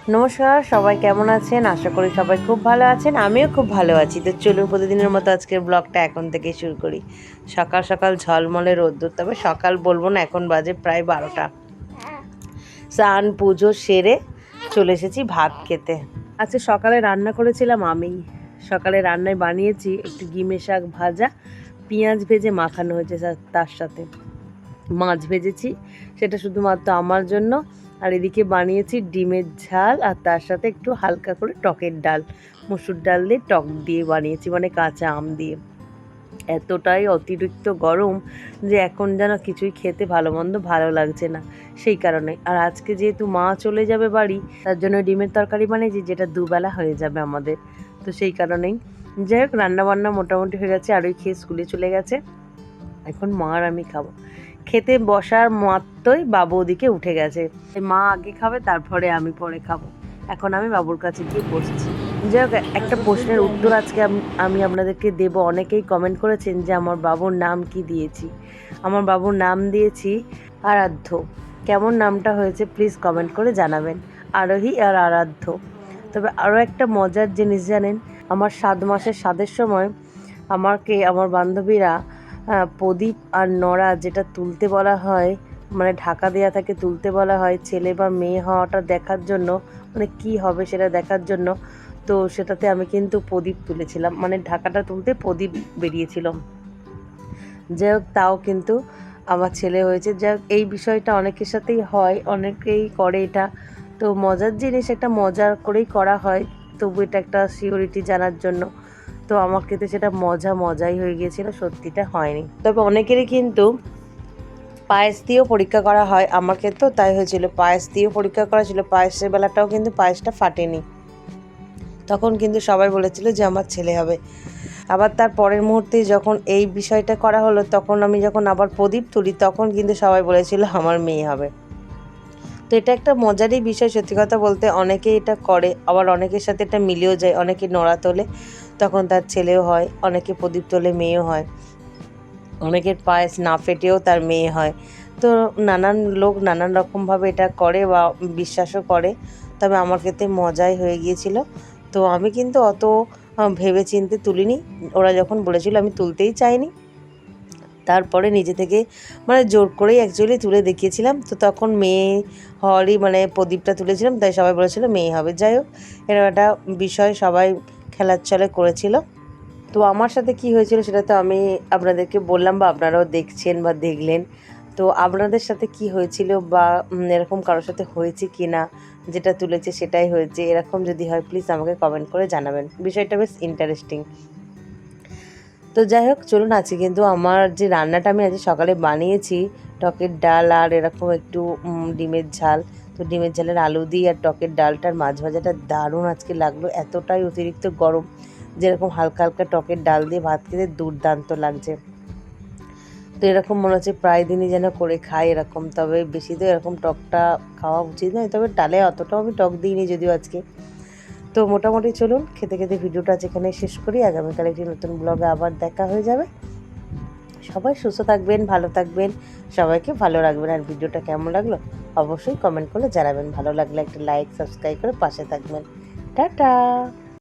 নমস্কার, সবাই কেমন আছেন? আশা করি সবাই খুব ভালো আছেন। আমিও খুব ভালো আছি। তো চলুন প্রতিদিনের মতো আজকের ব্লগটা এখন থেকেই শুরু করি। সকাল সকাল ঝলমলে রোদ্দুর, তবে সকাল বলবো না, এখন বাজে প্রায় 12টা। স্নান পুজো সেরে চলে এসেছি ভাত খেতে। আজকে সকালে রান্না করেছিলাম আমি। সকালে রান্নায় বানিয়েছি একটু গিমে শাক ভাজা, পেঁয়াজ ভেজে মাখানো হয়েছে তার সাথে মাছ ভেজেছি, সেটা শুধুমাত্র আমার জন্য। আর এদিকে বানিয়েছি ডিমের ঝাল, আর তার সাথে একটু হালকা করে টকের ডাল, মসুর ডাল দিয়ে টক দিয়ে বানিয়েছি, মানে কাঁচা আম দিয়ে। এতটাই অতিরিক্ত গরম যে এখন যেন কিছুই খেতে ভালো মন্দ ভালো লাগছে না, সেই কারণে। আর আজকে যেহেতু মা চলে যাবে বাড়ি, তার জন্য ডিমের তরকারি বানিয়েছি, যেটা দুবেলা হয়ে যাবে আমাদের। তো সেই কারণেই যাই হোক, রান্নাবান্না মোটামুটি হয়ে গেছে। আর ওই খেয়ে স্কুলে চলে গেছে। এখন মা আর আমি খাবো। খেতে বসার মাত্রই বাবু ওদিকে উঠে গেছে। মা আগে খাবে, তারপরে আমি পরে খাবো। এখন আমি বাবুর কাছে গিয়ে বসছি। যাই হোক, একটা প্রশ্নের উত্তর আজকে আমি আপনাদেরকে দেব। অনেকেই কমেন্ট করেছেন যে আমার বাবুর নাম কি দিয়েছি। আমার বাবুর নাম দিয়েছি আরাধ্য। কেমন নামটা হয়েছে প্লিজ কমেন্ট করে জানাবেন। আরোহী আর আরাধ্য। তবে আরও একটা মজার জিনিস জানেন, আমার 7 মাসের স্বাদের সময় আমার বান্ধবীরা প্রদীপ আর নড়া, যেটা তুলতে বলা হয়, মানে ঢাকা দেওয়া থাকে, তুলতে বলা হয় ছেলে বা মেয়ে হওয়াটা দেখার জন্য, মানে কি হবে সেটা দেখার জন্য। তো সেটাতে আমি কিন্তু প্রদীপ তুলেছিলাম, মানে ঢাকাটা তুলতে প্রদীপ বেরিয়েছিল। যাই হোক, তাও কিন্তু আমার ছেলে হয়েছে। যাই হোক, এই বিষয়টা অনেকের সাথেই হয়, অনেকেই করে এটা। তো মজার জিনিস, একটা মজার করেই করা হয়, তবু এটা একটা সিওরিটি জানার জন্য। তো আমার ক্ষেত্রে সেটা মজাই হয়ে গিয়েছিল, সত্যিটা হয়নি। তবে অনেকেরই কিন্তু পায়েস দিয়েও পরীক্ষা করা হয়, আমার ক্ষেত্রেও তাই হয়েছিল। পায়েস দিয়েও পরীক্ষা করা ছিল, পায়েসের বেলাটাও কিন্তু পায়েসটা ফাটেনি। তখন কিন্তু সবাই বলেছিল যে আমার ছেলে হবে। আবার তার পরের মুহূর্তে যখন এই বিষয়টা করা হলো, তখন আমি যখন আবার প্রদীপ তুলি, তখন কিন্তু সবাই বলেছিল আমার মেয়ে হবে। তো এটা একটা মজারই বিষয়, সত্যি কথা বলতে। অনেকেই এটা করে, আবার অনেকের সাথে এটা মিলেও যায়। অনেকে নোড়া তোলে, তখন তার ছেলেও হয়। অনেকে প্রদীপ তোলে, মেয়েও হয়। অনেকের পায়েস না ফেটেও তার মেয়ে হয়। তো নানান লোক নানান রকমভাবে এটা করে বা বিশ্বাসও করে। তবে আমার ক্ষেত্রে মজাই হয়ে গিয়েছিল। তো আমি কিন্তু অত ভেবে চিন্তে তুলিনি। ওরা যখন বলেছিল, আমি তুলতেই চাইনি। তারপরে নিজে থেকে, মানে জোর করেই অ্যাকচুয়ালি তুলে দেখিয়েছিলাম। তো তখন মেয়ে হওয়ারই, মানে প্রদীপটা তুলেছিলাম, তাই সবাই বলেছিল মেয়ে হবে। যাই হোক, এরকম একটা বিষয় সবাই খেলার ছলে করেছিল। তো আমার সাথে কি হয়েছিল সেটা তো আমি আপনাদেরকে বললাম, বা আপনারাও দেখছেন বা দেখলেন। তো আপনাদের সাথে কি হয়েছিল, বা এরকম কারোর সাথে হয়েছে কি না, যেটা তুলেছে সেটাই হয়েছে, এরকম যদি হয় প্লিজ আমাকে কমেন্ট করে জানাবেন। বিষয়টা বেশ ইন্টারেস্টিং। তো যাই হোক, চলুন। আজকে কিন্তু আমার যে রান্নাটা আমি আজ সকালে বানিয়েছি, টকের ডাল আর এরকম একটু ডিমের ঝাল। তো ডিমের ঝালের আলু দিয়ে আর টকের ডালটার মাছ ভাজাটা দারুণ আজকে লাগলো। এতটাই অতিরিক্ত গরম, যেরকম হালকা হালকা টকের ডাল দিয়ে ভাত খেতে দুর্দান্ত লাগছে। তো এরকম মনে হচ্ছে প্রায় দিনই যেন করে খাই এরকম। তবে বেশি তো এরকম টকটা খাওয়া উচিত নয়, তবে ডালে অতটাও আমি টক দিইনি যদিও আজকে। তো মোটামুটি চলুন, খেতে খেতে ভিডিওটা যেখানে শেষ করি। আগামীকাল একটি নতুন ব্লগে আবার দেখা হয়ে যাবে। সবাই সুস্থ থাকবেন, ভালো থাকবেন, সবাইকে ভালো রাখবেন। আর ভিডিওটা কেমন লাগলো অবশ্যই কমেন্ট করে জানাবেন। ভালো লাগলে একটা লাইক, সাবস্ক্রাইব করে পাশে থাকবেন। টাটা।